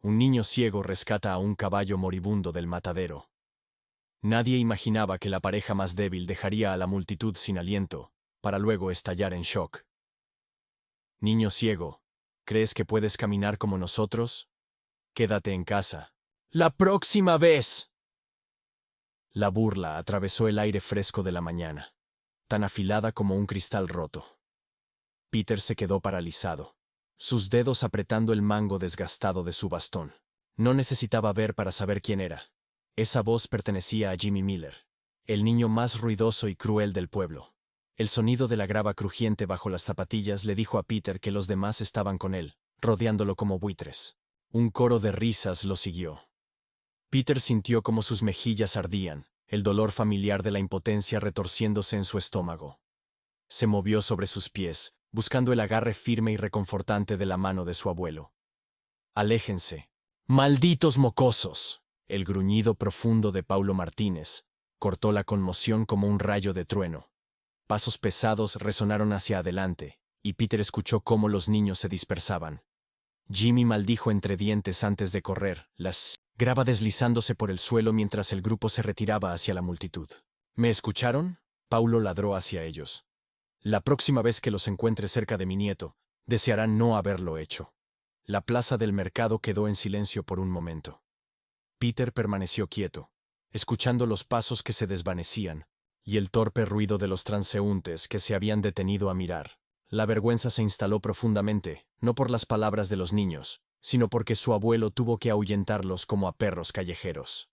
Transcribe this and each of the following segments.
Un niño ciego rescata a un caballo moribundo del matadero. Nadie imaginaba que la pareja más débil dejaría a la multitud sin aliento, para luego estallar en shock. Niño ciego, ¿crees que puedes caminar como nosotros? Quédate en casa. ¡La próxima vez! La burla atravesó el aire fresco de la mañana, tan afilada como un cristal roto. Peter se quedó paralizado, sus dedos apretando el mango desgastado de su bastón. No necesitaba ver para saber quién era. Esa voz pertenecía a Jimmy Miller, el niño más ruidoso y cruel del pueblo. El sonido de la grava crujiente bajo las zapatillas le dijo a Peter que los demás estaban con él, rodeándolo como buitres. Un coro de risas lo siguió. Peter sintió como sus mejillas ardían, el dolor familiar de la impotencia retorciéndose en su estómago. Se movió sobre sus pies, buscando el agarre firme y reconfortante de la mano de su abuelo. «Aléjense. ¡Malditos mocosos!». El gruñido profundo de Paulo Martínez cortó la conmoción como un rayo de trueno. Pasos pesados resonaron hacia adelante, y Peter escuchó cómo los niños se dispersaban. Jimmy maldijo entre dientes antes de correr, las grava deslizándose por el suelo mientras el grupo se retiraba hacia la multitud. ¿Me escucharon? Paulo ladró hacia ellos. La próxima vez que los encuentre cerca de mi nieto, desearán no haberlo hecho. La plaza del mercado quedó en silencio por un momento. Peter permaneció quieto, escuchando los pasos que se desvanecían y el torpe ruido de los transeúntes que se habían detenido a mirar. La vergüenza se instaló profundamente, no por las palabras de los niños, sino porque su abuelo tuvo que ahuyentarlos como a perros callejeros.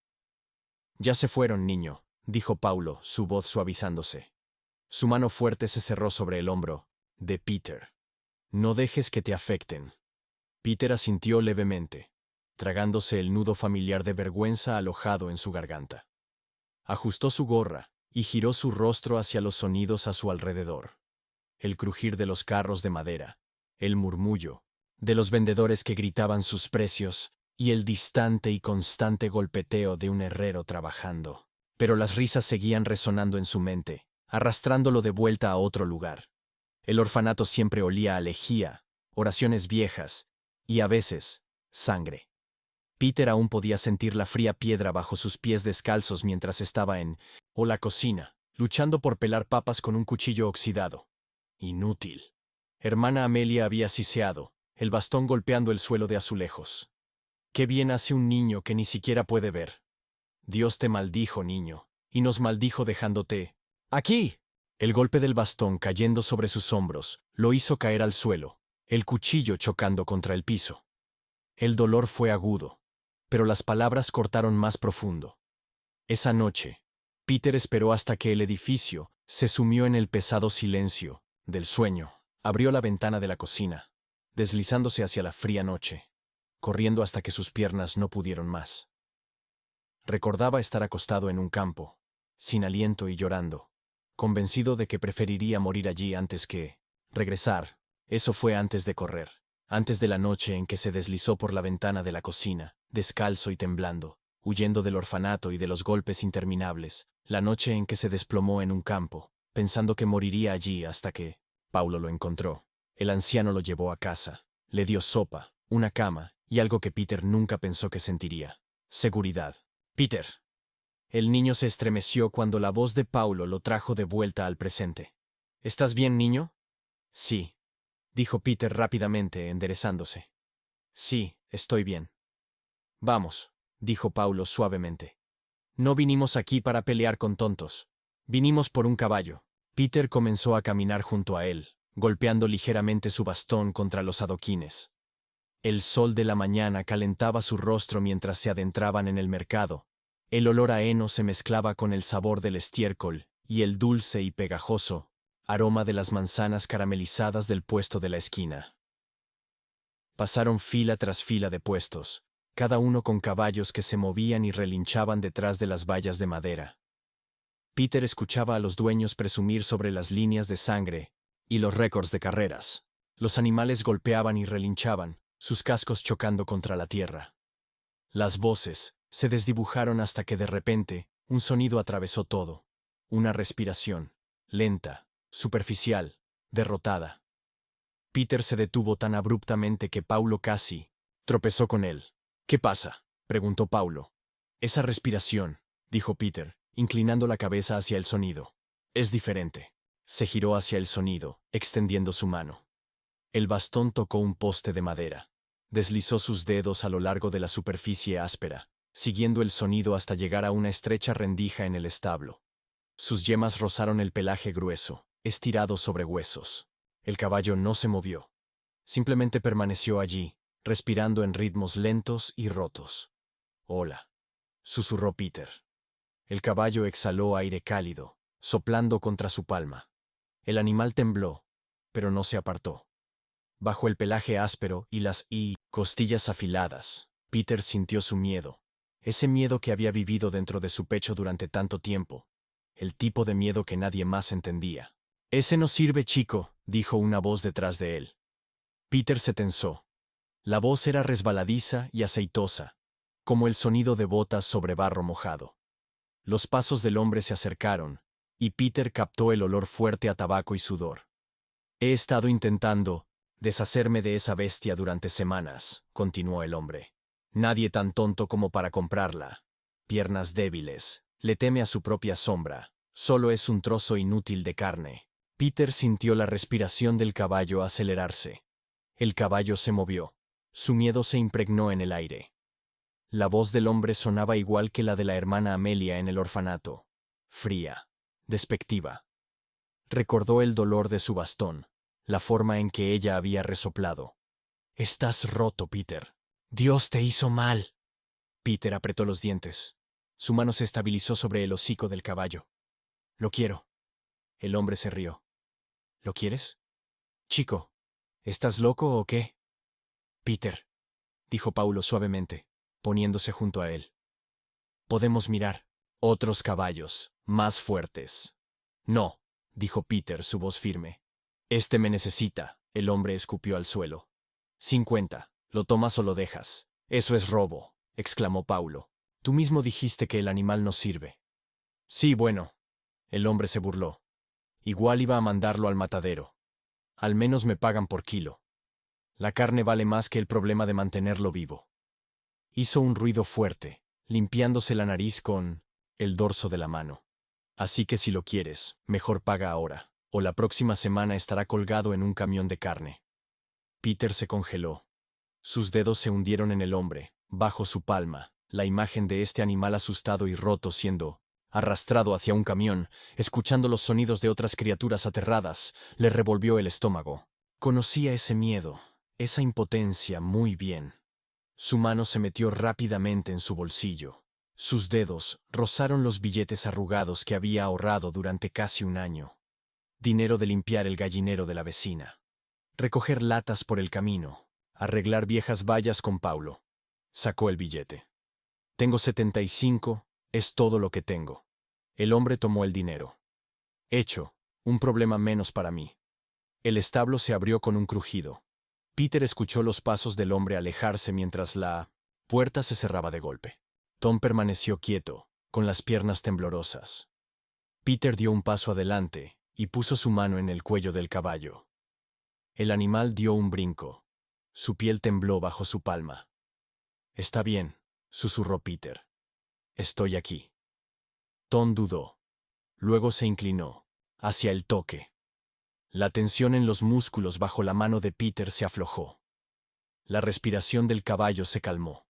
«Ya se fueron, niño», dijo Paulo, su voz suavizándose. Su mano fuerte se cerró sobre el hombro de Peter. «No dejes que te afecten». Peter asintió levemente, tragándose el nudo familiar de vergüenza alojado en su garganta. Ajustó su gorra y giró su rostro hacia los sonidos a su alrededor. El crujir de los carros de madera, el murmullo de los vendedores que gritaban sus precios y el distante y constante golpeteo de un herrero trabajando. Pero las risas seguían resonando en su mente, arrastrándolo de vuelta a otro lugar. El orfanato siempre olía a lejía, oraciones viejas y, a veces, sangre. Peter aún podía sentir la fría piedra bajo sus pies descalzos mientras estaba en la cocina, luchando por pelar papas con un cuchillo oxidado. Inútil. Hermana Amelia había siseado, el bastón golpeando el suelo de azulejos. «Qué bien hace un niño que ni siquiera puede ver». «Dios te maldijo, niño, y nos maldijo dejándote aquí». El golpe del bastón cayendo sobre sus hombros lo hizo caer al suelo, el cuchillo chocando contra el piso. El dolor fue agudo, pero las palabras cortaron más profundo. Esa noche, Peter esperó hasta que el edificio se sumió en el pesado silencio del sueño. Abrió la ventana de la cocina, deslizándose hacia la fría noche, corriendo hasta que sus piernas no pudieron más. Recordaba estar acostado en un campo, sin aliento y llorando, convencido de que preferiría morir allí antes que regresar. Eso fue antes de correr, antes de la noche en que se deslizó por la ventana de la cocina, descalzo y temblando, huyendo del orfanato y de los golpes interminables, la noche en que se desplomó en un campo, pensando que moriría allí hasta que Paulo lo encontró. El anciano lo llevó a casa, le dio sopa, una cama y algo que Peter nunca pensó que sentiría: seguridad. «Peter». El niño se estremeció cuando la voz de Paulo lo trajo de vuelta al presente. «¿Estás bien, niño?» «Sí», dijo Peter rápidamente, enderezándose. «Sí, estoy bien». «Vamos», dijo Paulo suavemente. «No vinimos aquí para pelear con tontos. Vinimos por un caballo». Peter comenzó a caminar junto a él, golpeando ligeramente su bastón contra los adoquines. El sol de la mañana calentaba su rostro mientras se adentraban en el mercado. El olor a heno se mezclaba con el sabor del estiércol y el dulce y pegajoso aroma de las manzanas caramelizadas del puesto de la esquina. Pasaron fila tras fila de puestos, cada uno con caballos que se movían y relinchaban detrás de las vallas de madera. Peter escuchaba a los dueños presumir sobre las líneas de sangre y los récords de carreras. Los animales golpeaban y relinchaban, sus cascos chocando contra la tierra. Las voces se desdibujaron hasta que de repente un sonido atravesó todo. Una respiración, lenta, superficial, derrotada. Peter se detuvo tan abruptamente que Paulo casi tropezó con él. ¿Qué pasa?, preguntó Paulo. Esa respiración, dijo Peter, inclinando la cabeza hacia el sonido. Es diferente. Se giró hacia el sonido, extendiendo su mano. El bastón tocó un poste de madera. Deslizó sus dedos a lo largo de la superficie áspera, siguiendo el sonido hasta llegar a una estrecha rendija en el establo. Sus yemas rozaron el pelaje grueso, estirado sobre huesos. El caballo no se movió. Simplemente permaneció allí, respirando en ritmos lentos y rotos. «Hola», susurró Peter. El caballo exhaló aire cálido, soplando contra su palma. El animal tembló, pero no se apartó. Bajo el pelaje áspero y las costillas afiladas, Peter sintió su miedo, ese miedo que había vivido dentro de su pecho durante tanto tiempo, el tipo de miedo que nadie más entendía. «Ese no sirve, chico», dijo una voz detrás de él. Peter se tensó. La voz era resbaladiza y aceitosa, como el sonido de botas sobre barro mojado. Los pasos del hombre se acercaron, y Peter captó el olor fuerte a tabaco y sudor. «He estado intentando deshacerme de esa bestia durante semanas», continuó el hombre. «Nadie tan tonto como para comprarla. Piernas débiles, le teme a su propia sombra, solo es un trozo inútil de carne». Peter sintió la respiración del caballo acelerarse. El caballo se movió. Su miedo se impregnó en el aire. La voz del hombre sonaba igual que la de la hermana Amelia en el orfanato. Fría, despectiva. Recordó el dolor de su bastón, la forma en que ella había resoplado. «Estás roto, Peter. Dios te hizo mal». Peter apretó los dientes. Su mano se estabilizó sobre el hocico del caballo. «Lo quiero». El hombre se rió. «¿Lo quieres? Chico, ¿estás loco o qué?» «Peter», dijo Paulo suavemente, poniéndose junto a él. «Podemos mirar otros caballos, más fuertes». «No», dijo Peter, su voz firme. «Este me necesita», el hombre escupió al suelo. «50, ¿lo tomas o lo dejas?» «Eso es robo», exclamó Paulo. «Tú mismo dijiste que el animal no sirve». «Sí, bueno», el hombre se burló. «Igual iba a mandarlo al matadero. Al menos me pagan por kilo. La carne vale más que el problema de mantenerlo vivo». Hizo un ruido fuerte, limpiándose la nariz con el dorso de la mano. «Así que si lo quieres, mejor paga ahora, o la próxima semana estará colgado en un camión de carne». Peter se congeló. Sus dedos se hundieron en el hombre, bajo su palma, la imagen de este animal asustado y roto siendo arrastrado hacia un camión, escuchando los sonidos de otras criaturas aterradas, le revolvió el estómago. Conocía ese miedo, esa impotencia muy bien. Su mano se metió rápidamente en su bolsillo. Sus dedos rozaron los billetes arrugados que había ahorrado durante casi un año. Dinero de limpiar el gallinero de la vecina. Recoger latas por el camino. Arreglar viejas vallas con Paulo. Sacó el billete. «Tengo 75, es todo lo que tengo». El hombre tomó el dinero. «Hecho, un problema menos para mí». El establo se abrió con un crujido. Peter escuchó los pasos del hombre alejarse mientras la puerta se cerraba de golpe. Tom permaneció quieto, con las piernas temblorosas. Peter dio un paso adelante y puso su mano en el cuello del caballo. El animal dio un brinco. Su piel tembló bajo su palma. «Está bien», susurró Peter. «Estoy aquí». Tom dudó. Luego se inclinó, hacia el toque. La tensión en los músculos bajo la mano de Peter se aflojó. La respiración del caballo se calmó.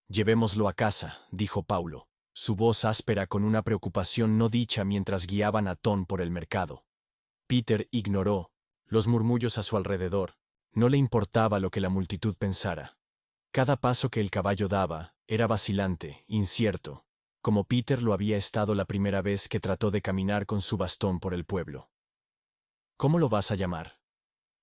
«Llevémoslo a casa», dijo Paulo, su voz áspera con una preocupación no dicha mientras guiaban a Tom por el mercado. Peter ignoró los murmullos a su alrededor. No le importaba lo que la multitud pensara. Cada paso que el caballo daba era vacilante, incierto, como Peter lo había estado la primera vez que trató de caminar con su bastón por el pueblo. «¿Cómo lo vas a llamar?»,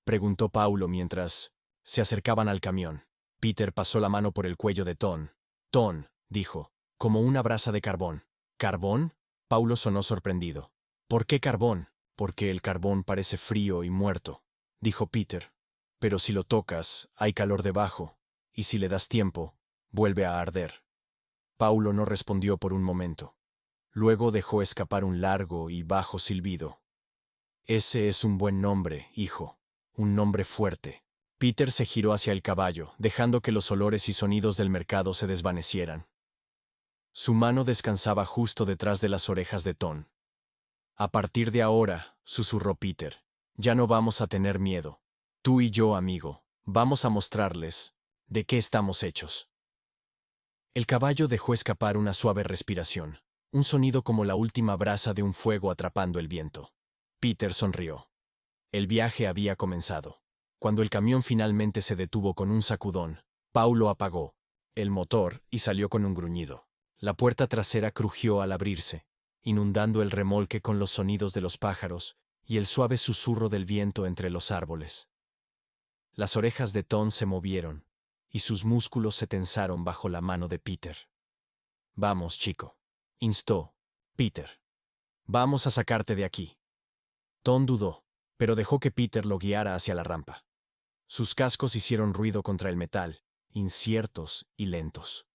preguntó Paulo mientras se acercaban al camión. Peter pasó la mano por el cuello de Tom. «Tom», dijo, «como una brasa de carbón». «¿Carbón?», Paulo sonó sorprendido. «¿Por qué carbón?». «Porque el carbón parece frío y muerto», dijo Peter. «Pero si lo tocas, hay calor debajo, y si le das tiempo, vuelve a arder». Paulo no respondió por un momento. Luego dejó escapar un largo y bajo silbido. «Ese es un buen nombre, hijo, un nombre fuerte». Peter se giró hacia el caballo, dejando que los olores y sonidos del mercado se desvanecieran. Su mano descansaba justo detrás de las orejas de Tom. A partir de ahora, susurró Peter, ya no vamos a tener miedo. Tú y yo, amigo, vamos a mostrarles de qué estamos hechos. El caballo dejó escapar una suave respiración, un sonido como la última brasa de un fuego atrapando el viento. Peter sonrió. El viaje había comenzado. Cuando el camión finalmente se detuvo con un sacudón, Paulo apagó el motor y salió con un gruñido. La puerta trasera crujió al abrirse, inundando el remolque con los sonidos de los pájaros y el suave susurro del viento entre los árboles. Las orejas de Tom se movieron, y sus músculos se tensaron bajo la mano de Peter. Vamos, chico, instó Peter. Vamos a sacarte de aquí. Tom dudó, pero dejó que Peter lo guiara hacia la rampa. Sus cascos hicieron ruido contra el metal, inciertos y lentos.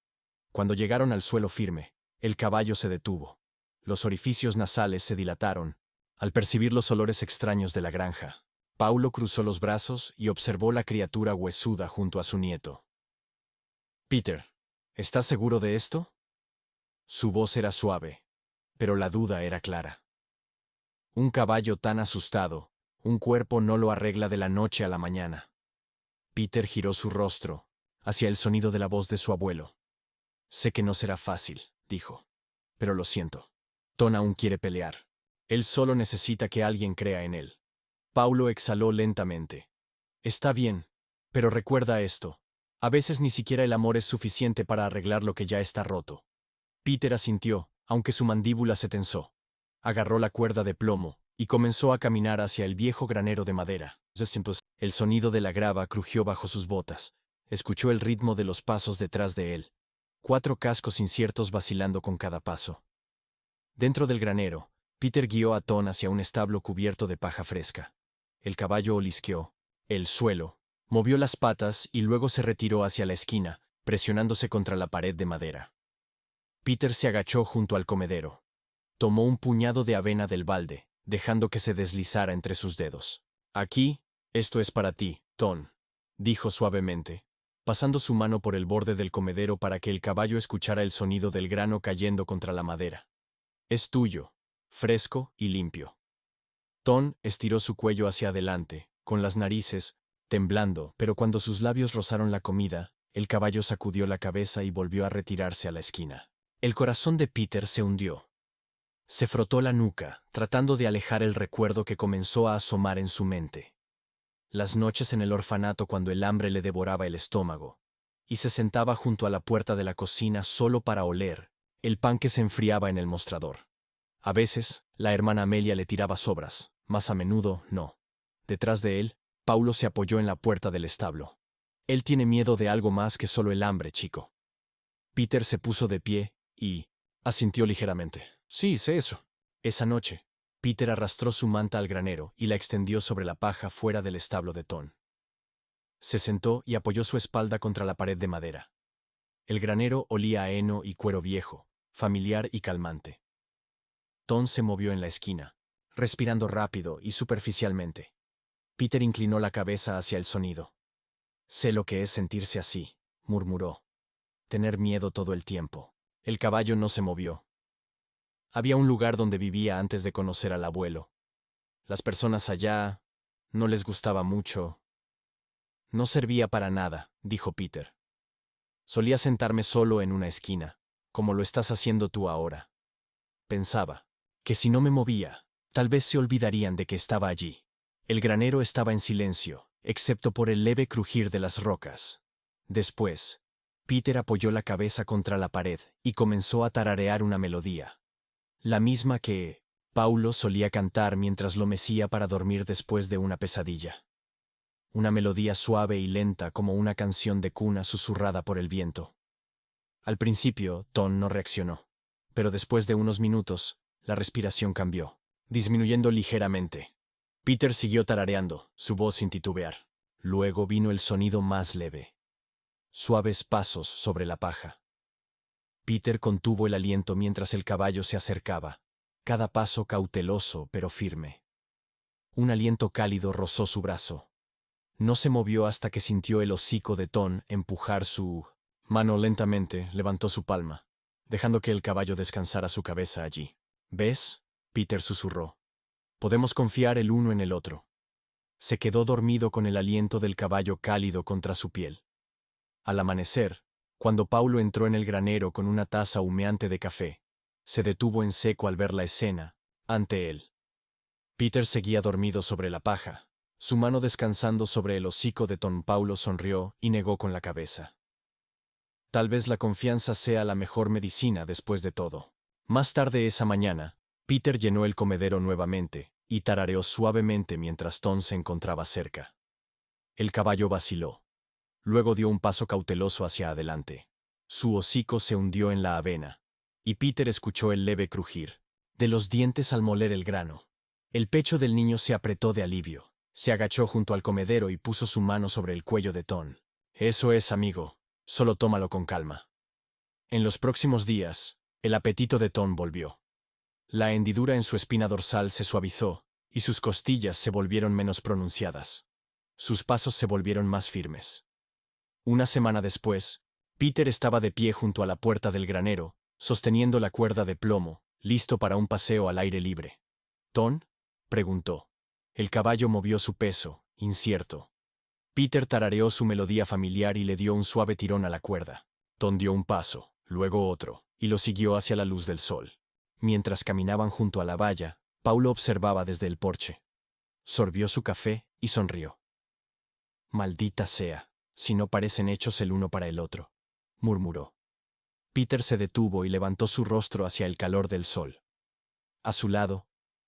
Cuando llegaron al suelo firme, el caballo se detuvo. Los orificios nasales se dilataron, al percibir los olores extraños de la granja. Paulo cruzó los brazos y observó la criatura huesuda junto a su nieto. Peter, ¿estás seguro de esto? Su voz era suave, pero la duda era clara. Un caballo tan asustado, un cuerpo no lo arregla de la noche a la mañana. Peter giró su rostro hacia el sonido de la voz de su abuelo. Sé que no será fácil, dijo. Pero lo siento. Tom aún quiere pelear. Él solo necesita que alguien crea en él. Paulo exhaló lentamente. Está bien, pero recuerda esto. A veces ni siquiera el amor es suficiente para arreglar lo que ya está roto. Peter asintió, aunque su mandíbula se tensó. Agarró la cuerda de plomo y comenzó a caminar hacia el viejo granero de madera. El sonido de la grava crujió bajo sus botas. Escuchó el ritmo de los pasos detrás de él. 4 cascos inciertos vacilando con cada paso. Dentro del granero, Peter guió a Tom hacia un establo cubierto de paja fresca. El caballo olisqueó el suelo, movió las patas y luego se retiró hacia la esquina, presionándose contra la pared de madera. Peter se agachó junto al comedero. Tomó un puñado de avena del balde, dejando que se deslizara entre sus dedos. Aquí, esto es para ti, Tom, dijo suavemente, pasando su mano por el borde del comedero para que el caballo escuchara el sonido del grano cayendo contra la madera. Es tuyo, fresco y limpio. Tom estiró su cuello hacia adelante, con las narices temblando, pero cuando sus labios rozaron la comida, el caballo sacudió la cabeza y volvió a retirarse a la esquina. El corazón de Peter se hundió. Se frotó la nuca, tratando de alejar el recuerdo que comenzó a asomar en su mente. Las noches en el orfanato cuando el hambre le devoraba el estómago, y se sentaba junto a la puerta de la cocina solo para oler el pan que se enfriaba en el mostrador. A veces, la hermana Amelia le tiraba sobras, más a menudo no. Detrás de él, Paulo se apoyó en la puerta del establo. Él tiene miedo de algo más que solo el hambre, chico. Peter se puso de pie y asintió ligeramente. Sí, sé eso. Esa noche, Peter arrastró su manta al granero y la extendió sobre la paja fuera del establo de Tom. Se sentó y apoyó su espalda contra la pared de madera. El granero olía a heno y cuero viejo, familiar y calmante. Tom se movió en la esquina, respirando rápido y superficialmente. Peter inclinó la cabeza hacia el sonido. Sé lo que es sentirse así, murmuró. Tener miedo todo el tiempo. El caballo no se movió. Había un lugar donde vivía antes de conocer al abuelo. Las personas allá no les gustaba mucho. No servía para nada, dijo Peter. Solía sentarme solo en una esquina, como lo estás haciendo tú ahora. Pensaba que si no me movía, tal vez se olvidarían de que estaba allí. El granero estaba en silencio, excepto por el leve crujir de las rocas. Después, Peter apoyó la cabeza contra la pared y comenzó a tararear una melodía. La misma que Paulo solía cantar mientras lo mecía para dormir después de una pesadilla. Una melodía suave y lenta como una canción de cuna susurrada por el viento. Al principio, Tom no reaccionó, pero después de unos minutos, la respiración cambió, disminuyendo ligeramente. Peter siguió tarareando, su voz sin titubear. Luego vino el sonido más leve. Suaves pasos sobre la paja. Peter contuvo el aliento mientras el caballo se acercaba, cada paso cauteloso pero firme. Un aliento cálido rozó su brazo. No se movió hasta que sintió el hocico de Ton empujar su mano lentamente, levantó su palma, dejando que el caballo descansara su cabeza allí. ¿Ves? Peter susurró. Podemos confiar el uno en el otro. Se quedó dormido con el aliento del caballo cálido contra su piel. Al amanecer, cuando Paulo entró en el granero con una taza humeante de café, se detuvo en seco al ver la escena, ante él. Peter seguía dormido sobre la paja. Su mano descansando sobre el hocico de Don Paulo sonrió y negó con la cabeza. Tal vez la confianza sea la mejor medicina después de todo. Más tarde esa mañana, Peter llenó el comedero nuevamente y tarareó suavemente mientras Tom se encontraba cerca. El caballo vaciló. Luego dio un paso cauteloso hacia adelante. Su hocico se hundió en la avena, y Peter escuchó el leve crujir de los dientes al moler el grano. El pecho del niño se apretó de alivio. Se agachó junto al comedero y puso su mano sobre el cuello de Tom. Eso es, amigo. Solo tómalo con calma. En los próximos días, el apetito de Tom volvió. La hendidura en su espina dorsal se suavizó, y sus costillas se volvieron menos pronunciadas. Sus pasos se volvieron más firmes. Una semana después, Peter estaba de pie junto a la puerta del granero, sosteniendo la cuerda de plomo, listo para un paseo al aire libre. «¿Tom?», preguntó. El caballo movió su peso, incierto. Peter tarareó su melodía familiar y le dio un suave tirón a la cuerda. Tom dio un paso, luego otro, y lo siguió hacia la luz del sol. Mientras caminaban junto a la valla, Paulo observaba desde el porche. Sorbió su café y sonrió. «Maldita sea, si no parecen hechos el uno para el otro», murmuró. Peter se detuvo y levantó su rostro hacia el calor del sol. A su lado,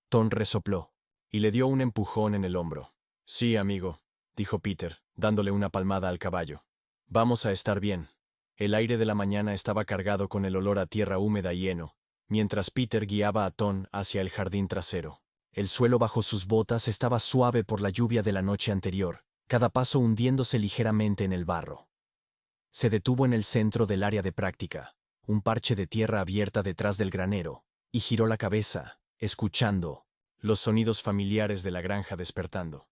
Tom resopló y le dio un empujón en el hombro. «Sí, amigo», dijo Peter, dándole una palmada al caballo. «Vamos a estar bien». El aire de la mañana estaba cargado con el olor a tierra húmeda y heno, mientras Peter guiaba a Tom hacia el jardín trasero. El suelo bajo sus botas estaba suave por la lluvia de la noche anterior, cada paso hundiéndose ligeramente en el barro. Se detuvo en el centro del área de práctica, un parche de tierra abierta detrás del granero, y giró la cabeza, escuchando los sonidos familiares de la granja despertando.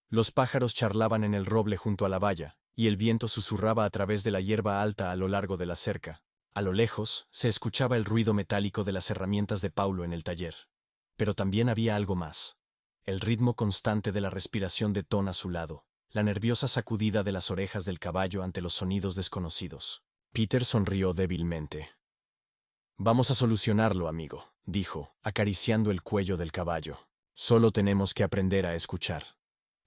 Los pájaros charlaban en el roble junto a la valla, y el viento susurraba a través de la hierba alta a lo largo de la cerca. A lo lejos se escuchaba el ruido metálico de las herramientas de Paulo en el taller. Pero también había algo más. El ritmo constante de la respiración de Tom a su lado, la nerviosa sacudida de las orejas del caballo ante los sonidos desconocidos. Peter sonrió débilmente. «Vamos a solucionarlo, amigo», dijo, acariciando el cuello del caballo. «Solo tenemos que aprender a escuchar».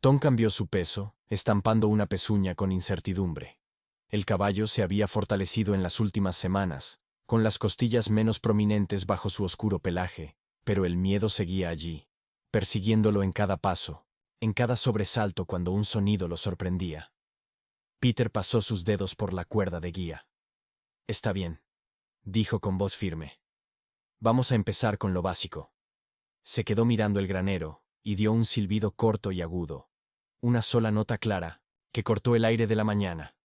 Tom cambió su peso, estampando una pezuña con incertidumbre. El caballo se había fortalecido en las últimas semanas, con las costillas menos prominentes bajo su oscuro pelaje, pero el miedo seguía allí, persiguiéndolo en cada paso, en cada sobresalto cuando un sonido lo sorprendía. Peter pasó sus dedos por la cuerda de guía. «Está bien», dijo con voz firme. «Vamos a empezar con lo básico». Se quedó mirando el granero, y dio un silbido corto y agudo. Una sola nota clara, que cortó el aire de la mañana.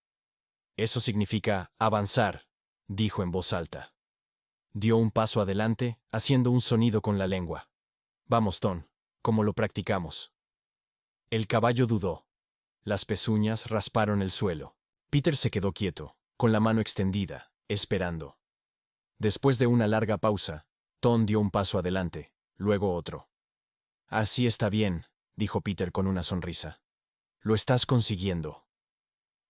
«Eso significa avanzar», dijo en voz alta. Dio un paso adelante, haciendo un sonido con la lengua. «Vamos, Tom, como lo practicamos». El caballo dudó. Las pezuñas rasparon el suelo. Peter se quedó quieto, con la mano extendida, esperando. Después de una larga pausa, Tom dio un paso adelante, luego otro. «Así está bien», dijo Peter con una sonrisa. «Lo estás consiguiendo».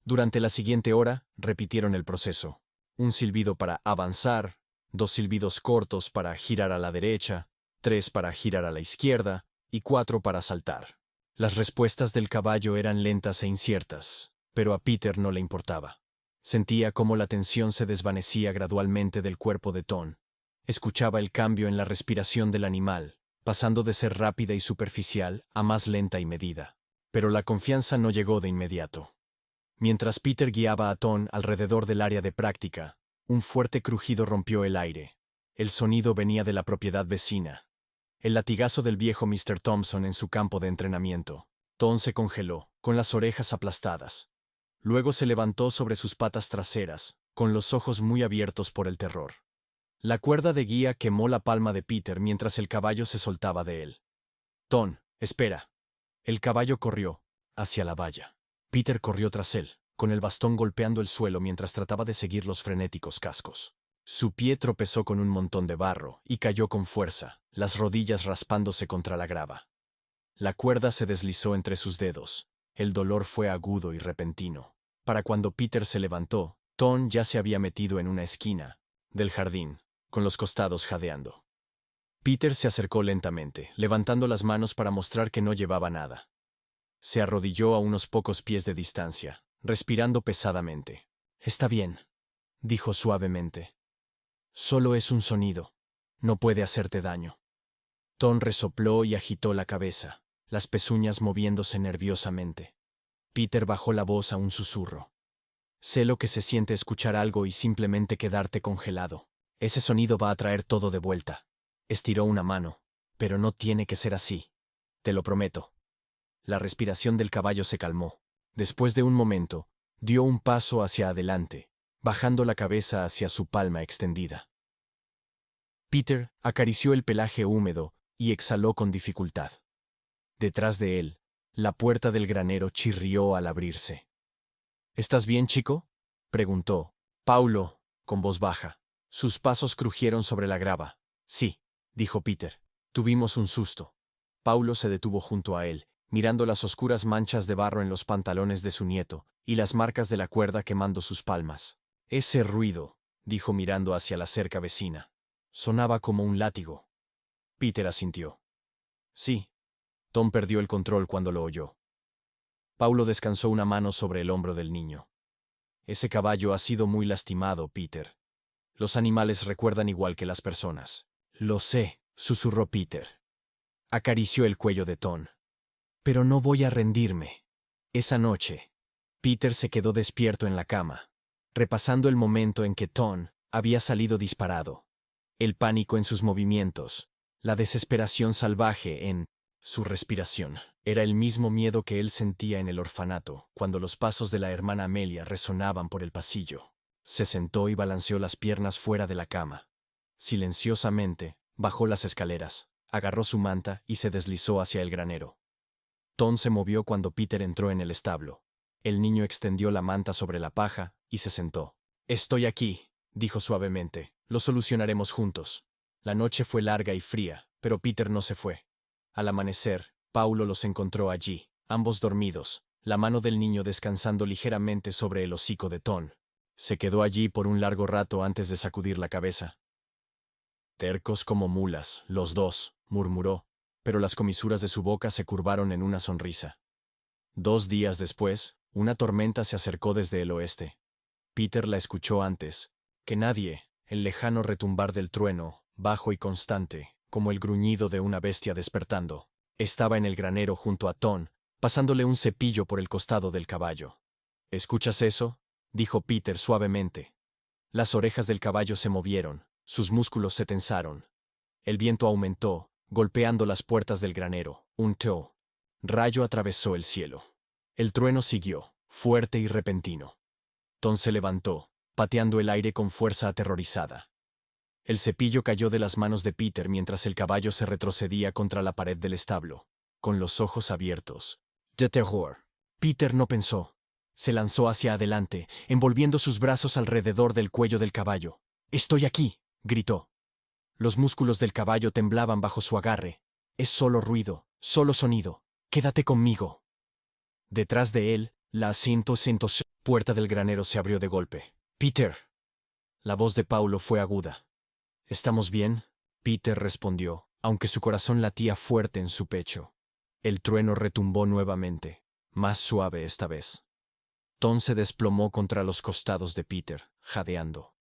Durante la siguiente hora, repitieron el proceso. Un silbido para avanzar, 2 silbidos cortos para girar a la derecha, 3 para girar a la izquierda y 4 para saltar. Las respuestas del caballo eran lentas e inciertas, pero a Peter no le importaba. Sentía cómo la tensión se desvanecía gradualmente del cuerpo de Tom. Escuchaba el cambio en la respiración del animal, pasando de ser rápida y superficial a más lenta y medida. Pero la confianza no llegó de inmediato. Mientras Peter guiaba a Tom alrededor del área de práctica, un fuerte crujido rompió el aire. El sonido venía de la propiedad vecina. El latigazo del viejo Mr. Thompson en su campo de entrenamiento. Tom se congeló, con las orejas aplastadas. Luego se levantó sobre sus patas traseras, con los ojos muy abiertos por el terror. La cuerda de guía quemó la palma de Peter mientras el caballo se soltaba de él. «Tom, espera». El caballo corrió, hacia la valla. Peter corrió tras él, con el bastón golpeando el suelo mientras trataba de seguir los frenéticos cascos. Su pie tropezó con un montón de barro y cayó con fuerza, las rodillas raspándose contra la grava. La cuerda se deslizó entre sus dedos. El dolor fue agudo y repentino. Para cuando Peter se levantó, Tom ya se había metido en una esquina del jardín, con los costados jadeando. Peter se acercó lentamente, levantando las manos para mostrar que no llevaba nada. Se arrodilló a unos pocos pies de distancia, respirando pesadamente. «Está bien», dijo suavemente. «Solo es un sonido. No puede hacerte daño». Tom resopló y agitó la cabeza, las pezuñas moviéndose nerviosamente. Peter bajó la voz a un susurro. «Sé lo que se siente escuchar algo y simplemente quedarte congelado. Ese sonido va a traer todo de vuelta». Estiró una mano. «Pero no tiene que ser así. Te lo prometo». La respiración del caballo se calmó. Después de un momento, dio un paso hacia adelante, bajando la cabeza hacia su palma extendida. Peter acarició el pelaje húmedo y exhaló con dificultad. Detrás de él, la puerta del granero chirrió al abrirse. «¿Estás bien, chico?», preguntó Paulo, con voz baja. Sus pasos crujieron sobre la grava. «Sí», dijo Peter. «Tuvimos un susto». Paulo se detuvo junto a él, mirando las oscuras manchas de barro en los pantalones de su nieto y las marcas de la cuerda quemando sus palmas. «Ese ruido», dijo mirando hacia la cerca vecina. «Sonaba como un látigo». Peter asintió. «Sí». Tom perdió el control cuando lo oyó. Paulo descansó una mano sobre el hombro del niño. «Ese caballo ha sido muy lastimado, Peter. Los animales recuerdan igual que las personas». «Lo sé», susurró Peter. Acarició el cuello de Tom. «Pero no voy a rendirme». Esa noche, Peter se quedó despierto en la cama, repasando el momento en que Tom había salido disparado. El pánico en sus movimientos, la desesperación salvaje en su respiración. Era el mismo miedo que él sentía en el orfanato, cuando los pasos de la hermana Amelia resonaban por el pasillo. Se sentó y balanceó las piernas fuera de la cama. Silenciosamente, bajó las escaleras, agarró su manta y se deslizó hacia el granero. Tom se movió cuando Peter entró en el establo. El niño extendió la manta sobre la paja y se sentó. «Estoy aquí», dijo suavemente. «Lo solucionaremos juntos». La noche fue larga y fría, pero Peter no se fue. Al amanecer, Paulo los encontró allí, ambos dormidos, la mano del niño descansando ligeramente sobre el hocico de Tom. Se quedó allí por un largo rato antes de sacudir la cabeza. «Tercos como mulas, los dos», murmuró, pero las comisuras de su boca se curvaron en una sonrisa. 2 días después, una tormenta se acercó desde el oeste. Peter la escuchó antes que nadie, el lejano retumbar del trueno, bajo y constante, como el gruñido de una bestia despertando. Estaba en el granero junto a Tom, pasándole un cepillo por el costado del caballo. «¿Escuchas eso?», dijo Peter suavemente. Las orejas del caballo se movieron, sus músculos se tensaron. El viento aumentó, golpeando las puertas del granero. Un rayo atravesó el cielo. El trueno siguió, fuerte y repentino. Tom se levantó, pateando el aire con fuerza aterrorizada. El cepillo cayó de las manos de Peter mientras el caballo se retrocedía contra la pared del establo, con los ojos abiertos. De terror. Peter no pensó. Se lanzó hacia adelante, envolviendo sus brazos alrededor del cuello del caballo. «Estoy aquí», gritó. Los músculos del caballo temblaban bajo su agarre. «Es solo ruido, solo sonido. Quédate conmigo». Detrás de él, la puerta del granero se abrió de golpe. «Peter». La voz de Paulo fue aguda. «¿Estamos bien?», Peter respondió, aunque su corazón latía fuerte en su pecho. El trueno retumbó nuevamente, más suave esta vez. Tom se desplomó contra los costados de Peter, jadeando.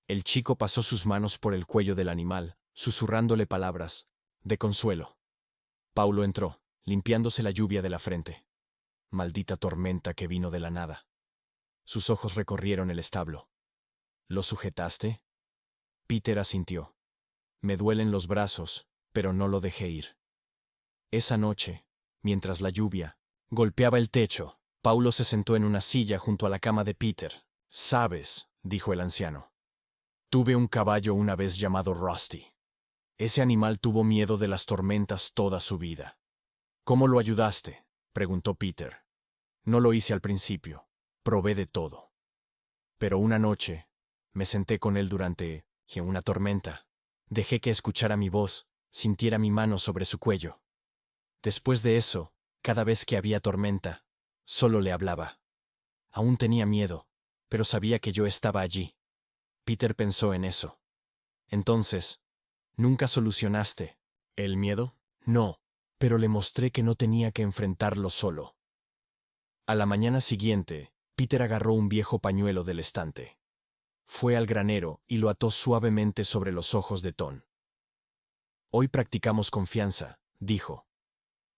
El chico pasó sus manos por el cuello del animal, susurrándole palabras de consuelo. Paulo entró, limpiándose la lluvia de la frente. Maldita tormenta que vino de la nada. Sus ojos recorrieron el establo. «¿Lo sujetaste?». Peter asintió. «Me duelen los brazos, pero no lo dejé ir». Esa noche, mientras la lluvia golpeaba el techo, Paulo se sentó en una silla junto a la cama de Peter. «Sabes», dijo el anciano, «tuve un caballo una vez llamado Rusty. Ese animal tuvo miedo de las tormentas toda su vida. ¿Cómo lo ayudaste?». preguntó Peter. No lo hice al principio. Probé de todo. Pero una noche, me senté con él durante una tormenta. Dejé que escuchara mi voz, sintiera mi mano sobre su cuello. Después de eso, cada vez que había tormenta, solo le hablaba. Aún tenía miedo, pero sabía que yo estaba allí. Peter pensó en eso. Entonces, ¿nunca solucionaste el miedo? No, pero le mostré que no tenía que enfrentarlo solo. A la mañana siguiente, Peter agarró un viejo pañuelo del estante. Fue al granero y lo ató suavemente sobre los ojos de Tom. Hoy practicamos confianza, dijo.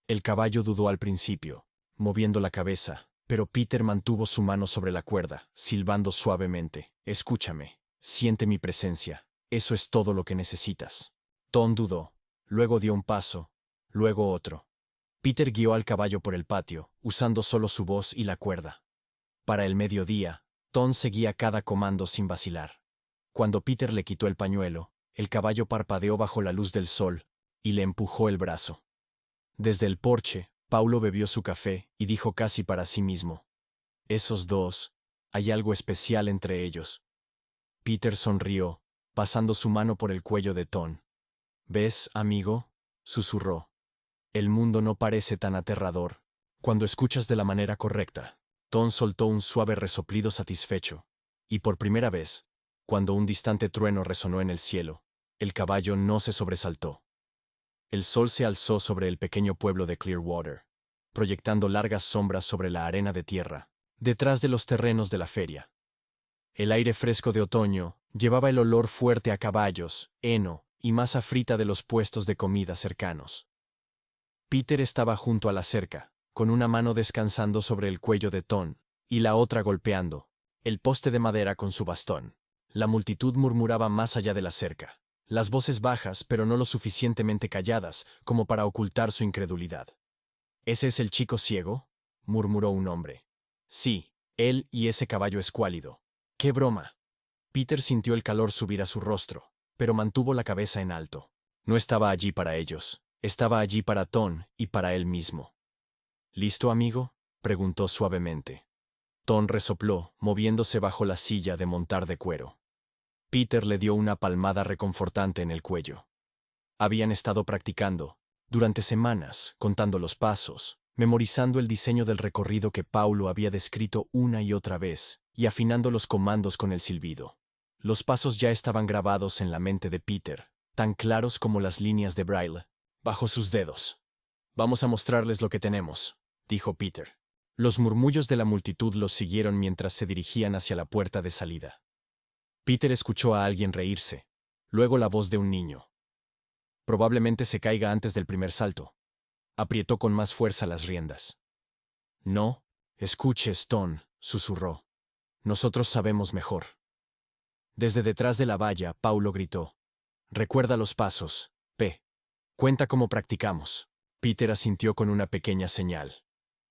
El caballo dudó al principio, moviendo la cabeza, pero Peter mantuvo su mano sobre la cuerda, silbando suavemente. Escúchame, siente mi presencia, eso es todo lo que necesitas. Tom dudó, luego dio un paso, luego otro. Peter guió al caballo por el patio, usando solo su voz y la cuerda. Para el mediodía, Tom seguía cada comando sin vacilar. Cuando Peter le quitó el pañuelo, el caballo parpadeó bajo la luz del sol y le empujó el brazo. Desde el porche, Paulo bebió su café y dijo casi para sí mismo: esos dos, hay algo especial entre ellos. Peter sonrió, pasando su mano por el cuello de Tom. ¿Ves, amigo?, susurró. El mundo no parece tan aterrador cuando escuchas de la manera correcta. Tom soltó un suave resoplido satisfecho, y por primera vez, cuando un distante trueno resonó en el cielo, el caballo no se sobresaltó. El sol se alzó sobre el pequeño pueblo de Clearwater, proyectando largas sombras sobre la arena de tierra, detrás de los terrenos de la feria. El aire fresco de otoño llevaba el olor fuerte a caballos, heno y masa frita de los puestos de comida cercanos. Peter estaba junto a la cerca, con una mano descansando sobre el cuello de Tom, y la otra golpeando el poste de madera con su bastón. La multitud murmuraba más allá de la cerca, las voces bajas pero no lo suficientemente calladas como para ocultar su incredulidad. ¿Ese es el chico ciego?, murmuró un hombre. Sí, él y ese caballo escuálido. ¡Qué broma! Peter sintió el calor subir a su rostro, pero mantuvo la cabeza en alto. No estaba allí para ellos, estaba allí para Tom y para él mismo. ¿Listo, amigo?, preguntó suavemente. Tom resopló, moviéndose bajo la silla de montar de cuero. Peter le dio una palmada reconfortante en el cuello. Habían estado practicando, durante semanas, contando los pasos, memorizando el diseño del recorrido que Paulo había descrito una y otra vez, y afinando los comandos con el silbido. Los pasos ya estaban grabados en la mente de Peter, tan claros como las líneas de braille, bajo sus dedos. «Vamos a mostrarles lo que tenemos», dijo Peter. Los murmullos de la multitud los siguieron mientras se dirigían hacia la puerta de salida. Peter escuchó a alguien reírse, luego la voz de un niño. Probablemente se caiga antes del primer salto. Aprietó con más fuerza las riendas. No, escuches, Tom, susurró. Nosotros sabemos mejor. Desde detrás de la valla, Paulo gritó. Recuerda los pasos, P. Cuenta cómo practicamos. Peter asintió con una pequeña señal.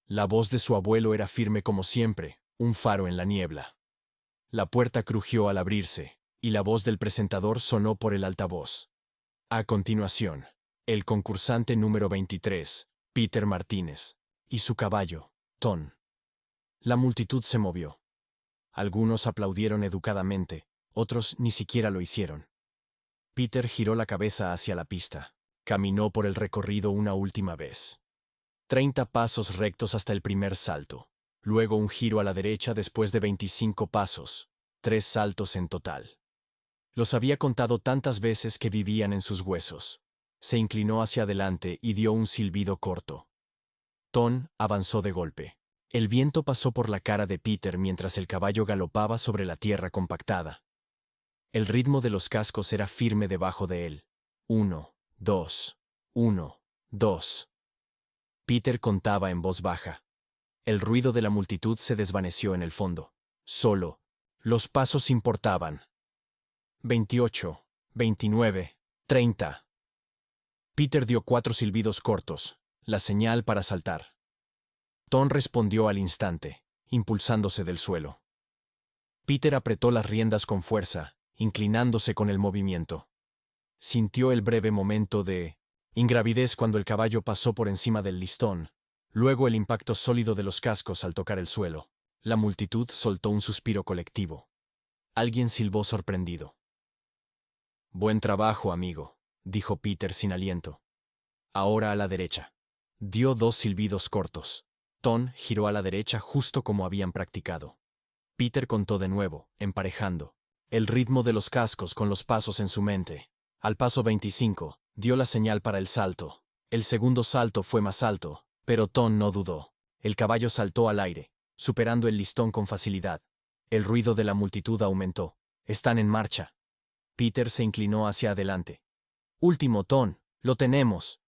La voz de su abuelo era firme como siempre, un faro en la niebla. La puerta crujió al abrirse, y la voz del presentador sonó por el altavoz. A continuación, el concursante número 23, Peter Martínez, y su caballo, Tom. La multitud se movió. Algunos aplaudieron educadamente, otros ni siquiera lo hicieron. Peter giró la cabeza hacia la pista. Caminó por el recorrido una última vez. 30 pasos rectos hasta el primer salto. Luego un giro a la derecha después de 25 pasos. 3 saltos en total. Los había contado tantas veces que vivían en sus huesos. Se inclinó hacia adelante y dio un silbido corto. Tom avanzó de golpe. El viento pasó por la cara de Peter mientras el caballo galopaba sobre la tierra compactada. El ritmo de los cascos era firme debajo de él. 1, 2, 1, 2. Peter contaba en voz baja. El ruido de la multitud se desvaneció en el fondo. Solo los pasos importaban. 28, 29, 30. Peter dio 4 silbidos cortos, la señal para saltar. Tom respondió al instante, impulsándose del suelo. Peter apretó las riendas con fuerza, inclinándose con el movimiento. Sintió el breve momento de ingravidez cuando el caballo pasó por encima del listón, Luego el impacto sólido de los cascos al tocar el suelo. La multitud soltó un suspiro colectivo. Alguien silbó sorprendido. «Buen trabajo, amigo», dijo Peter sin aliento. «Ahora a la derecha». Dio 2 silbidos cortos. Ton giró a la derecha justo como habían practicado. Peter contó de nuevo, emparejando el ritmo de los cascos con los pasos en su mente. Al paso 25, dio la señal para el salto. El segundo salto fue más alto, pero Ton no dudó. El caballo saltó al aire, superando el listón con facilidad. El ruido de la multitud aumentó. «Están en marcha». Peter se inclinó hacia adelante. «Último, Ton, lo tenemos».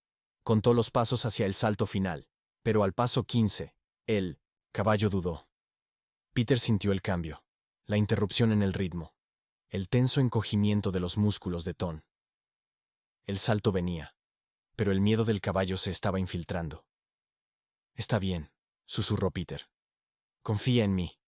Contó los pasos hacia el salto final, pero al paso 15, el caballo dudó. Peter sintió el cambio, la interrupción en el ritmo, el tenso encogimiento de los músculos de Ton. El salto venía, pero el miedo del caballo se estaba infiltrando. «Está bien», susurró Peter. «Confía en mí».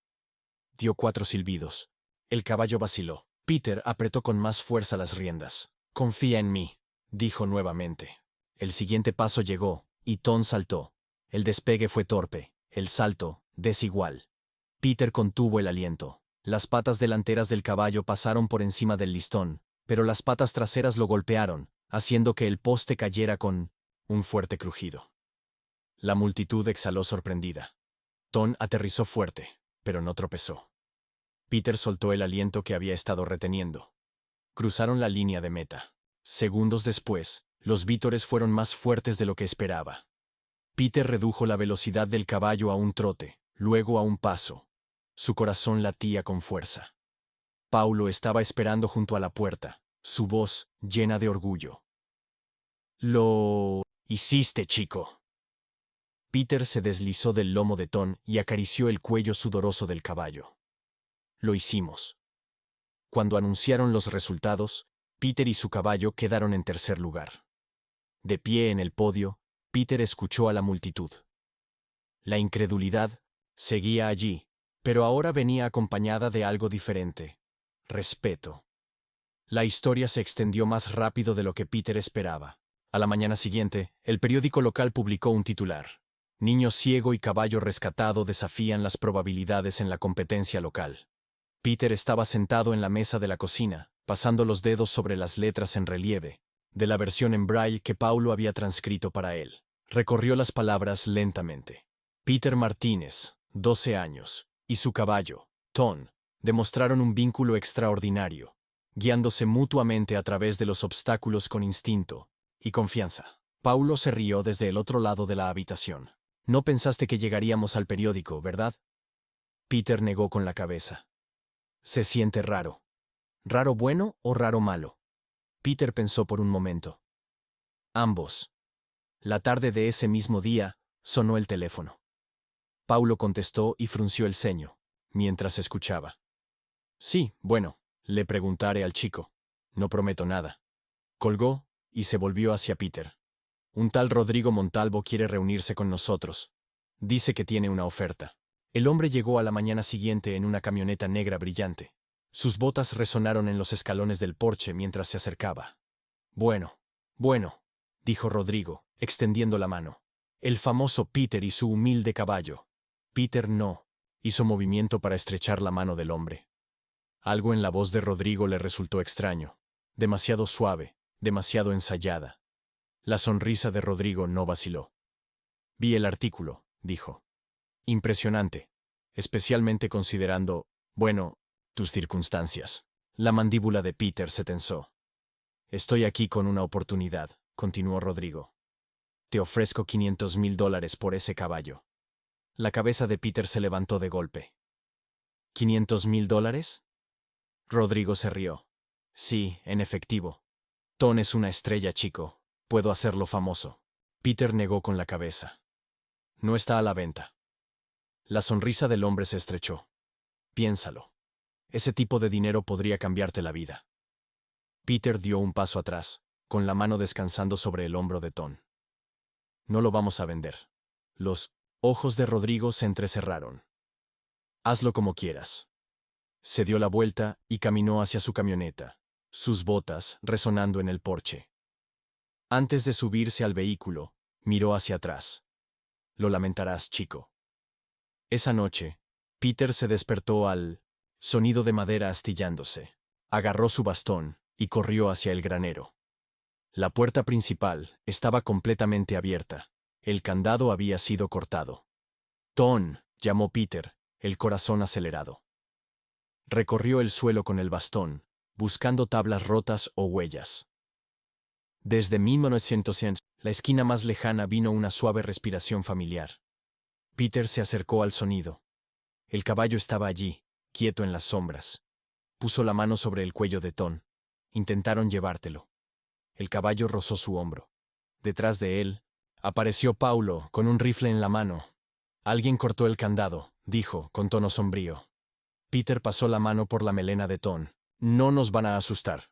Dio 4 silbidos. El caballo vaciló. Peter apretó con más fuerza las riendas. «Confía en mí», dijo nuevamente. El siguiente paso llegó, y Ton saltó. El despegue fue torpe, el salto, desigual. Peter contuvo el aliento. Las patas delanteras del caballo pasaron por encima del listón, pero las patas traseras lo golpearon, haciendo que el poste cayera con un fuerte crujido. La multitud exhaló sorprendida. Ton aterrizó fuerte, pero no tropezó. Peter soltó el aliento que había estado reteniendo. Cruzaron la línea de meta. Segundos después, los vítores fueron más fuertes de lo que esperaba. Peter redujo la velocidad del caballo a un trote, luego a un paso. Su corazón latía con fuerza. Paulo estaba esperando junto a la puerta, su voz llena de orgullo. «Lo hiciste, chico». Peter se deslizó del lomo de Ton y acarició el cuello sudoroso del caballo. «Lo hicimos». Cuando anunciaron los resultados, Peter y su caballo quedaron en tercer lugar. De pie en el podio, Peter escuchó a la multitud. La incredulidad seguía allí, pero ahora venía acompañada de algo diferente: respeto. La historia se extendió más rápido de lo que Peter esperaba. A la mañana siguiente, el periódico local publicó un titular: «Niño ciego y caballo rescatado desafían las probabilidades en la competencia local». Peter estaba sentado en la mesa de la cocina, pasando los dedos sobre las letras en relieve, de la versión en braille que Paulo había transcrito para él. Recorrió las palabras lentamente. Peter Martínez, 12 años, y su caballo, Ton, demostraron un vínculo extraordinario, guiándose mutuamente a través de los obstáculos con instinto y confianza. Paulo se rió desde el otro lado de la habitación. «No pensaste que llegaríamos al periódico, ¿verdad?» Peter negó con la cabeza. «Se siente raro». «¿Raro bueno o raro malo?» Peter pensó por un momento. «Ambos». La tarde de ese mismo día, sonó el teléfono. Paulo contestó y frunció el ceño, mientras escuchaba. «Sí, bueno, le preguntaré al chico. No prometo nada». Colgó y se volvió hacia Peter. «Un tal Rodrigo Montalvo quiere reunirse con nosotros. Dice que tiene una oferta». El hombre llegó a la mañana siguiente en una camioneta negra brillante. Sus botas resonaron en los escalones del porche mientras se acercaba. «Bueno, dijo Rodrigo, extendiendo la mano. El famoso Peter y su humilde caballo. Peter no hizo movimiento para estrechar la mano del hombre. Algo en la voz de Rodrigo le resultó extraño, demasiado suave, demasiado ensayada. La sonrisa de Rodrigo no vaciló. «Vi el artículo», dijo. «Impresionante, especialmente considerando, bueno, tus circunstancias». La mandíbula de Peter se tensó. «Estoy aquí con una oportunidad», continuó Rodrigo. «Te ofrezco $500,000 por ese caballo». La cabeza de Peter se levantó de golpe. ¿$500,000? Rodrigo se rió. «Sí, en efectivo. Ton es una estrella, chico. Puedo hacerlo famoso». Peter negó con la cabeza. «No está a la venta». La sonrisa del hombre se estrechó. «Piénsalo. Ese tipo de dinero podría cambiarte la vida». Peter dio un paso atrás, con la mano descansando sobre el hombro de Ton. «No lo vamos a vender». Los ojos de Rodrigo se entrecerraron. «Hazlo como quieras». Se dio la vuelta y caminó hacia su camioneta, sus botas resonando en el porche. Antes de subirse al vehículo, miró hacia atrás. Lo lamentarás, chico. Esa noche, Peter se despertó al sonido de madera astillándose. Agarró su bastón y corrió hacia el granero. La puerta principal estaba completamente abierta. El candado había sido cortado. «Ton», llamó Peter, el corazón acelerado. Recorrió el suelo con el bastón, buscando tablas rotas o huellas. Desde 1900, la esquina más lejana vino una suave respiración familiar. Peter se acercó al sonido. El caballo estaba allí, quieto en las sombras. Puso la mano sobre el cuello de Ton. Intentaron llevártelo. El caballo rozó su hombro. Detrás de él, apareció Paulo, con un rifle en la mano. Alguien cortó el candado, dijo, con tono sombrío. Peter pasó la mano por la melena de Ton. No nos van a asustar.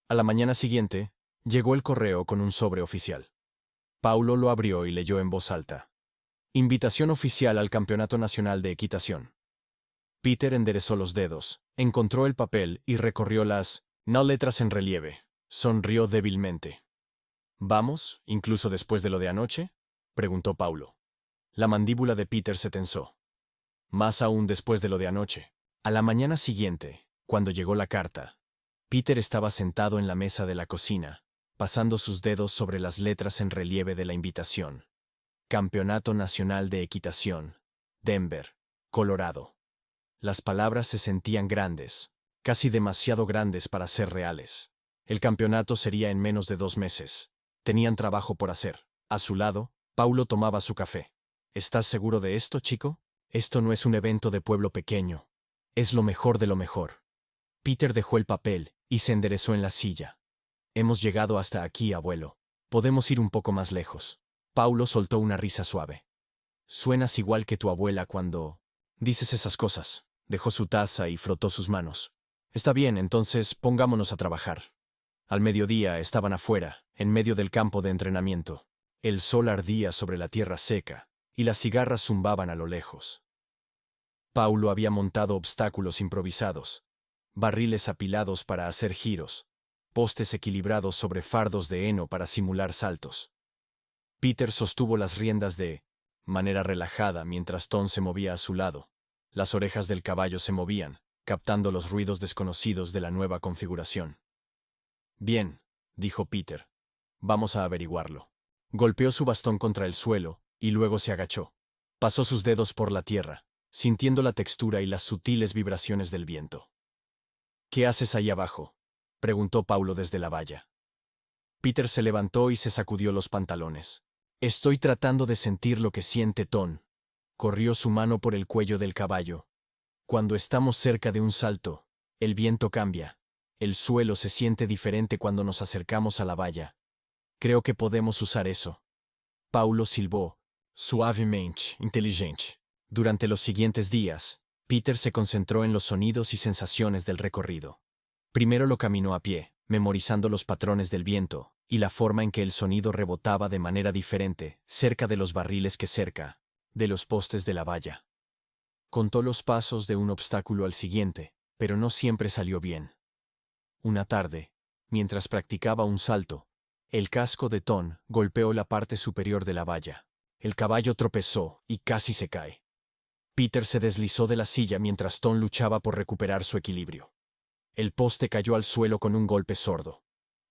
A la mañana siguiente, llegó el correo con un sobre oficial. Paulo lo abrió y leyó en voz alta. Invitación oficial al Campeonato Nacional de Equitación. Peter enderezó los dedos, encontró el papel y recorrió las letras en relieve. Sonrió débilmente. ¿Vamos, incluso después de lo de anoche?, preguntó Paulo. La mandíbula de Peter se tensó. Más aún después de lo de anoche. A la mañana siguiente, cuando llegó la carta, Peter estaba sentado en la mesa de la cocina, pasando sus dedos sobre las letras en relieve de la invitación. Campeonato Nacional de Equitación, Denver, Colorado. Las palabras se sentían grandes, casi demasiado grandes para ser reales. El campeonato sería en menos de 2 meses. Tenían trabajo por hacer. A su lado, Paulo tomaba su café. ¿Estás seguro de esto, chico? Esto no es un evento de pueblo pequeño. Es lo mejor de lo mejor. Peter dejó el papel y se enderezó en la silla. Hemos llegado hasta aquí, abuelo. Podemos ir un poco más lejos. Paulo soltó una risa suave. Suenas igual que tu abuela cuando dices esas cosas. Dejó su taza y frotó sus manos. Está bien, entonces pongámonos a trabajar. Al mediodía estaban afuera, en medio del campo de entrenamiento. El sol ardía sobre la tierra seca, y las cigarras zumbaban a lo lejos. Paulo había montado obstáculos improvisados, barriles apilados para hacer giros, postes equilibrados sobre fardos de heno para simular saltos. Peter sostuvo las riendas de manera relajada mientras Tom se movía a su lado. Las orejas del caballo se movían, captando los ruidos desconocidos de la nueva configuración. Bien, dijo Peter. Vamos a averiguarlo. Golpeó su bastón contra el suelo, y luego se agachó. Pasó sus dedos por la tierra, sintiendo la textura y las sutiles vibraciones del viento. ¿Qué haces ahí abajo?, preguntó Paulo desde la valla. Peter se levantó y se sacudió los pantalones. Estoy tratando de sentir lo que siente Tom. Corrió su mano por el cuello del caballo. Cuando estamos cerca de un salto, el viento cambia. El suelo se siente diferente cuando nos acercamos a la valla. Creo que podemos usar eso. Paulo silbó, suavemente, inteligente. Durante los siguientes días, Peter se concentró en los sonidos y sensaciones del recorrido. Primero lo caminó a pie, memorizando los patrones del viento y la forma en que el sonido rebotaba de manera diferente cerca de los barriles que cerca de los postes de la valla. Contó los pasos de un obstáculo al siguiente, pero no siempre salió bien. Una tarde, mientras practicaba un salto, el casco de Tom golpeó la parte superior de la valla. El caballo tropezó y casi se cae. Peter se deslizó de la silla mientras Tom luchaba por recuperar su equilibrio. El poste cayó al suelo con un golpe sordo.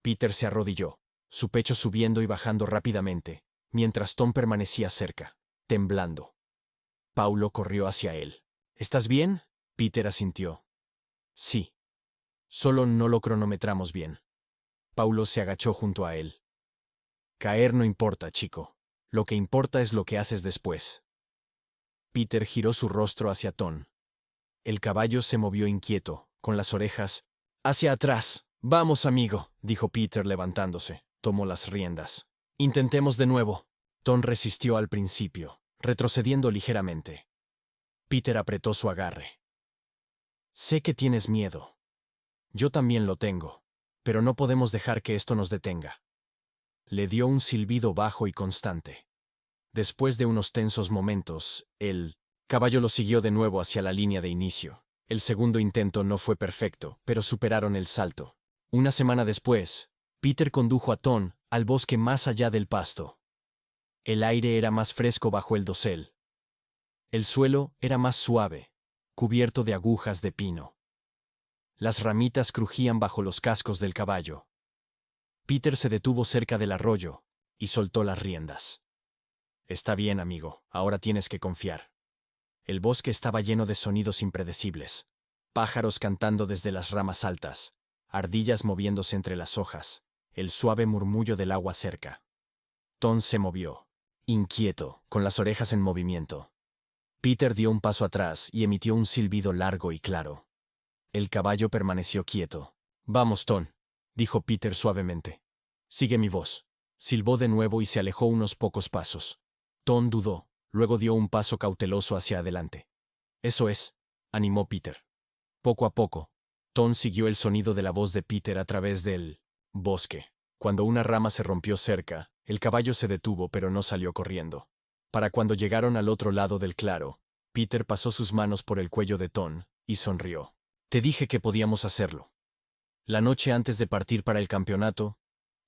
Peter se arrodilló, su pecho subiendo y bajando rápidamente, mientras Tom permanecía cerca, temblando. Paulo corrió hacia él. ¿Estás bien?, Peter asintió. Sí. Solo no lo cronometramos bien. Paulo se agachó junto a él. Caer no importa, chico. Lo que importa es lo que haces después. Peter giró su rostro hacia Tom. El caballo se movió inquieto, con las orejas hacia atrás. Vamos, amigo, dijo Peter levantándose. Tomó las riendas. Intentemos de nuevo. Tom resistió al principio, retrocediendo ligeramente. Peter apretó su agarre. Sé que tienes miedo. Yo también lo tengo, pero no podemos dejar que esto nos detenga. Le dio un silbido bajo y constante. Después de unos tensos momentos, el caballo lo siguió de nuevo hacia la línea de inicio. El segundo intento no fue perfecto, pero superaron el salto. Una semana después, Peter condujo a Tom al bosque más allá del pasto. El aire era más fresco bajo el dosel. El suelo era más suave, cubierto de agujas de pino. Las ramitas crujían bajo los cascos del caballo. Peter se detuvo cerca del arroyo y soltó las riendas. Está bien, amigo, ahora tienes que confiar. El bosque estaba lleno de sonidos impredecibles. Pájaros cantando desde las ramas altas, ardillas moviéndose entre las hojas, el suave murmullo del agua cerca. Tom se movió, inquieto, con las orejas en movimiento. Peter dio un paso atrás y emitió un silbido largo y claro. El caballo permaneció quieto. Vamos, Tom, dijo Peter suavemente. Sigue mi voz. Silbó de nuevo y se alejó unos pocos pasos. Tom dudó, luego dio un paso cauteloso hacia adelante. Eso es, animó Peter. Poco a poco, Tom siguió el sonido de la voz de Peter a través del bosque. Cuando una rama se rompió cerca, el caballo se detuvo pero no salió corriendo. Para cuando llegaron al otro lado del claro, Peter pasó sus manos por el cuello de Tom y sonrió. Te dije que podíamos hacerlo. La noche antes de partir para el campeonato,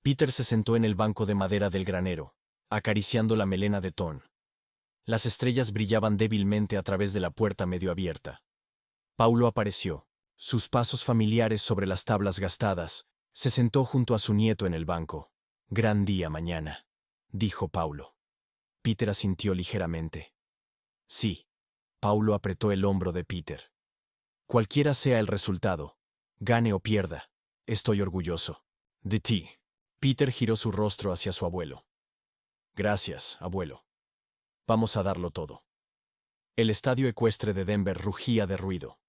Peter se sentó en el banco de madera del granero, acariciando la melena de Tom. Las estrellas brillaban débilmente a través de la puerta medio abierta. Paulo apareció. Sus pasos familiares sobre las tablas gastadas, se sentó junto a su nieto en el banco. Gran día mañana, dijo Paulo. Peter asintió ligeramente. Sí. Paulo apretó el hombro de Peter. Cualquiera sea el resultado, gane o pierda, estoy orgulloso de ti. Peter giró su rostro hacia su abuelo. Gracias, abuelo. Vamos a darlo todo. El estadio ecuestre de Denver rugía de ruido.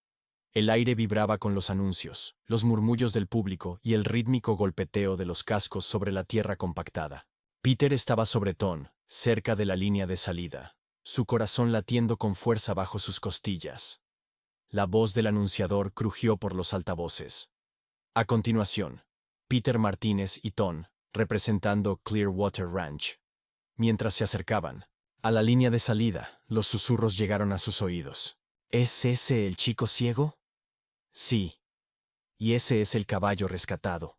El aire vibraba con los anuncios, los murmullos del público y el rítmico golpeteo de los cascos sobre la tierra compactada. Peter estaba sobre Tom, cerca de la línea de salida, su corazón latiendo con fuerza bajo sus costillas. La voz del anunciador crujió por los altavoces. A continuación, Peter Martínez y Tom, representando Clearwater Ranch. Mientras se acercaban a la línea de salida, los susurros llegaron a sus oídos. ¿Es ese el chico ciego? Sí. Y ese es el caballo rescatado.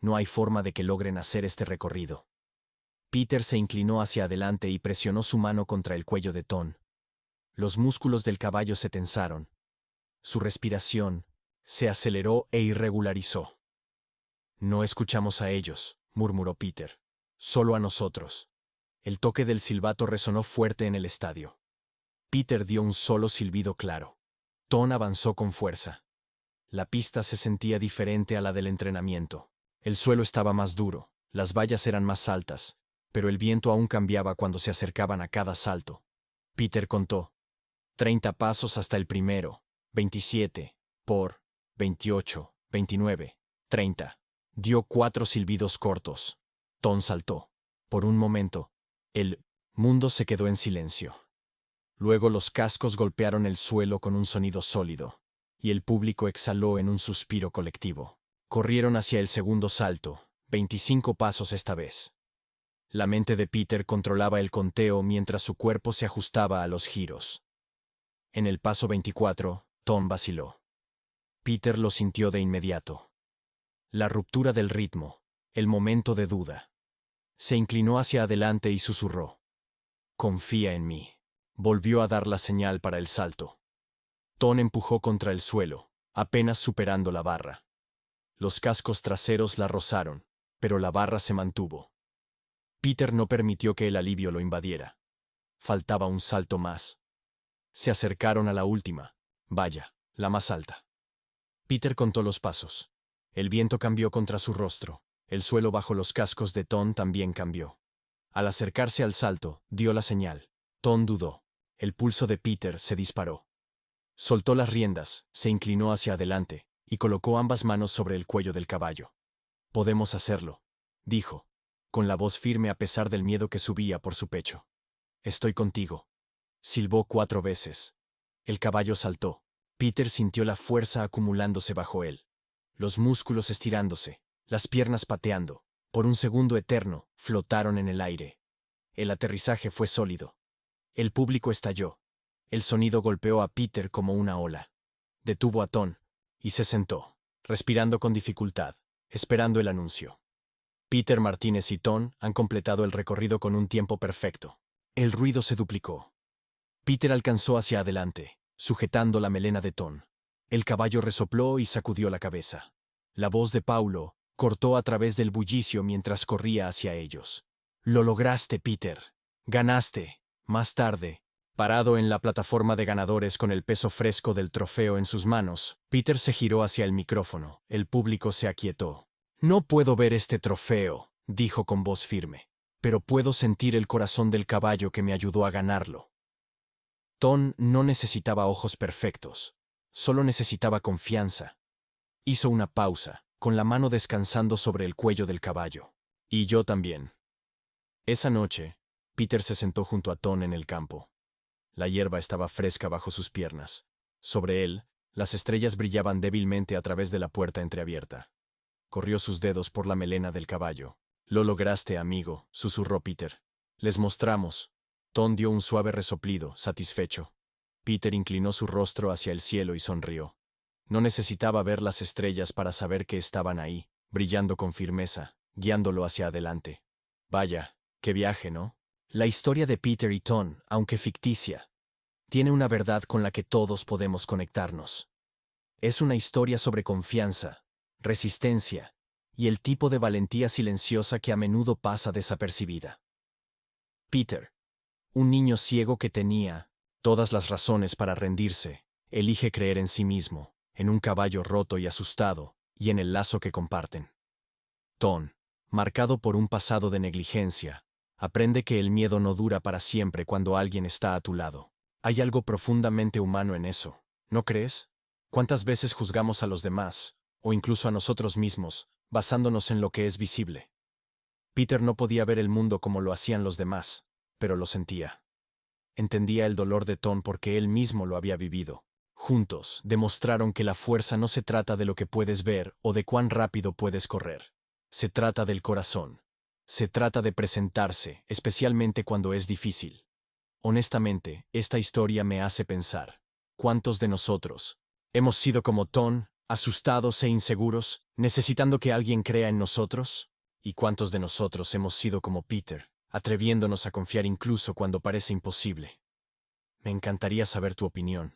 No hay forma de que logren hacer este recorrido. Peter se inclinó hacia adelante y presionó su mano contra el cuello de Tom. Los músculos del caballo se tensaron. Su respiración se aceleró e irregularizó. No escuchamos a ellos, murmuró Peter. Solo a nosotros. El toque del silbato resonó fuerte en el estadio. Peter dio un solo silbido claro. Tom avanzó con fuerza. La pista se sentía diferente a la del entrenamiento. El suelo estaba más duro, las vallas eran más altas, pero el viento aún cambiaba cuando se acercaban a cada salto. Peter contó. 30 pasos hasta el primero, 27, por, 28, 29, 30. Dio 4 silbidos cortos. Tom saltó. Por un momento, el mundo se quedó en silencio. Luego los cascos golpearon el suelo con un sonido sólido, y el público exhaló en un suspiro colectivo. Corrieron hacia el segundo salto, 25 pasos esta vez. La mente de Peter controlaba el conteo mientras su cuerpo se ajustaba a los giros. En el paso 24, Tom vaciló. Peter lo sintió de inmediato. La ruptura del ritmo, el momento de duda. Se inclinó hacia adelante y susurró. Confía en mí. Volvió a dar la señal para el salto. Tom empujó contra el suelo, apenas superando la barra. Los cascos traseros la rozaron, pero la barra se mantuvo. Peter no permitió que el alivio lo invadiera. Faltaba un salto más. Se acercaron a la última, vaya, la más alta. Peter contó los pasos. El viento cambió contra su rostro. El suelo bajo los cascos de Tom también cambió. Al acercarse al salto, dio la señal. Tom dudó. El pulso de Peter se disparó. Soltó las riendas, se inclinó hacia adelante, y colocó ambas manos sobre el cuello del caballo. Podemos hacerlo, dijo, con la voz firme a pesar del miedo que subía por su pecho. Estoy contigo. Silbó 4 veces. El caballo saltó. Peter sintió la fuerza acumulándose bajo él. Los músculos estirándose, las piernas pateando. Por un segundo eterno, flotaron en el aire. El aterrizaje fue sólido. El público estalló. El sonido golpeó a Peter como una ola. Detuvo a Tom y se sentó, respirando con dificultad, esperando el anuncio. Peter Martínez y Ton han completado el recorrido con un tiempo perfecto. El ruido se duplicó. Peter alcanzó hacia adelante, sujetando la melena de Ton. El caballo resopló y sacudió la cabeza. La voz de Paulo cortó a través del bullicio mientras corría hacia ellos. «Lo lograste, Peter. Ganaste». Más tarde, parado en la plataforma de ganadores con el peso fresco del trofeo en sus manos, Peter se giró hacia el micrófono. El público se aquietó. «No puedo ver este trofeo», dijo con voz firme, «pero puedo sentir el corazón del caballo que me ayudó a ganarlo». Ton no necesitaba ojos perfectos, solo necesitaba confianza. Hizo una pausa, con la mano descansando sobre el cuello del caballo. «Y yo también». Esa noche, Peter se sentó junto a Ton en el campo. La hierba estaba fresca bajo sus piernas. Sobre él, las estrellas brillaban débilmente a través de la puerta entreabierta. Corrió sus dedos por la melena del caballo. «Lo lograste, amigo», susurró Peter. «Les mostramos». Ton dio un suave resoplido, satisfecho. Peter inclinó su rostro hacia el cielo y sonrió. No necesitaba ver las estrellas para saber que estaban ahí, brillando con firmeza, guiándolo hacia adelante. Vaya, qué viaje, ¿no? La historia de Peter y Ton, aunque ficticia, tiene una verdad con la que todos podemos conectarnos. Es una historia sobre confianza, resistencia y el tipo de valentía silenciosa que a menudo pasa desapercibida. Peter, un niño ciego que tenía todas las razones para rendirse, elige creer en sí mismo, en un caballo roto y asustado, y en el lazo que comparten. Ton, marcado por un pasado de negligencia, aprende que el miedo no dura para siempre cuando alguien está a tu lado. Hay algo profundamente humano en eso, ¿no crees? ¿Cuántas veces juzgamos a los demás, o incluso a nosotros mismos, basándonos en lo que es visible? Peter no podía ver el mundo como lo hacían los demás, pero lo sentía. Entendía el dolor de Ton porque él mismo lo había vivido. Juntos, demostraron que la fuerza no se trata de lo que puedes ver o de cuán rápido puedes correr. Se trata del corazón. Se trata de presentarse, especialmente cuando es difícil. Honestamente, esta historia me hace pensar, ¿cuántos de nosotros hemos sido como Ton, asustados e inseguros, necesitando que alguien crea en nosotros? ¿Y cuántos de nosotros hemos sido como Peter, atreviéndonos a confiar incluso cuando parece imposible? Me encantaría saber tu opinión.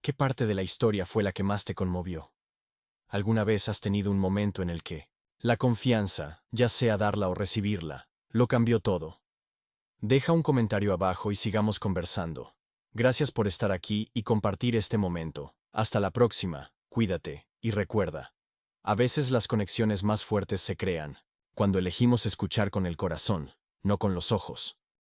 ¿Qué parte de la historia fue la que más te conmovió? ¿Alguna vez has tenido un momento en el que la confianza, ya sea darla o recibirla, lo cambió todo? Deja un comentario abajo y sigamos conversando. Gracias por estar aquí y compartir este momento. Hasta la próxima, cuídate, y recuerda, a veces las conexiones más fuertes se crean cuando elegimos escuchar con el corazón, no con los ojos.